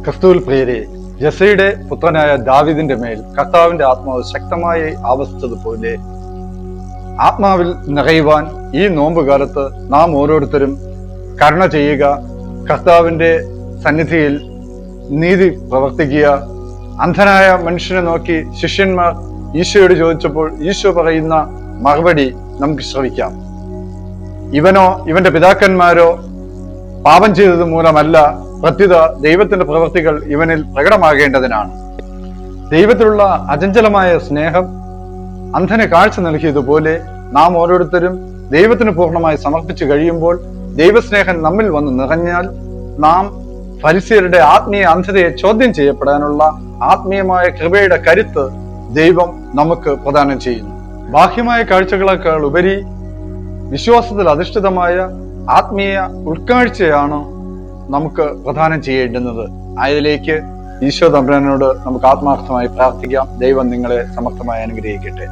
ക്രിസ്തുവിൽ പ്രിയരെ, ജെസയുടെ പുത്രനായ ദാവീദിന്റെ മേൽ കർത്താവിന്റെ ആത്മാവ് ശക്തമായി ആവസിച്ചതുപോലെ ആത്മാവിൽ നിറയുവാൻ ഈ നോമ്പുകാലത്ത് നാം ഓരോരുത്തരും കരുണ ചെയ്യുക, കർത്താവിന്റെ സന്നിധിയിൽ നീതി പ്രവർത്തിക്കുക. അന്ധനായ മനുഷ്യനെ നോക്കി ശിഷ്യന്മാർ ഈശോയോട് ചോദിച്ചപ്പോൾ ഈശോ പറയുന്ന മറുപടി നമുക്ക് ശ്രവിക്കാം. ഇവനോ ഇവന്റെ പിതാക്കന്മാരോ പാപം ചെയ്തത് മൂലമല്ല, പ്രത്യുത ദൈവത്തിന്റെ പ്രവൃത്തികൾ ഇവനിൽ പ്രകടമാകേണ്ടതിനാണ്. ദൈവത്തിലുള്ള അചഞ്ചലമായ സ്നേഹം അന്ധന് കാഴ്ച നൽകിയതുപോലെ നാം ഓരോരുത്തരും ദൈവത്തിന് പൂർണ്ണമായി സമർപ്പിച്ചു കഴിയുമ്പോൾ ദൈവസ്നേഹം നമ്മിൽ വന്ന് നിറഞ്ഞാൽ നാം ഫരിസയരുടെ ആത്മീയ അന്ധതയെ ചോദ്യം ചെയ്യപ്പെടാനുള്ള ആത്മീയമായ കൃപയുടെ കരുത്ത് ദൈവം നമുക്ക് പ്രദാനം ചെയ്യുന്നു. ബാഹ്യമായ കാഴ്ചകളെക്കാൾ ഉപരി വിശ്വാസത്തിൽ അധിഷ്ഠിതമായ ആത്മീയ ഉൾക്കാഴ്ചയാണ് നമുക്ക് പ്രദാനം ചെയ്യേണ്ടുന്നത്. അതിലേക്ക് ഈശോ തമ്പുരാനോട് നമുക്ക് ആത്മാർത്ഥമായി പ്രാർത്ഥിക്കാം. ദൈവം നിങ്ങളെ സമർത്ഥമായി അനുഗ്രഹിക്കട്ടെ.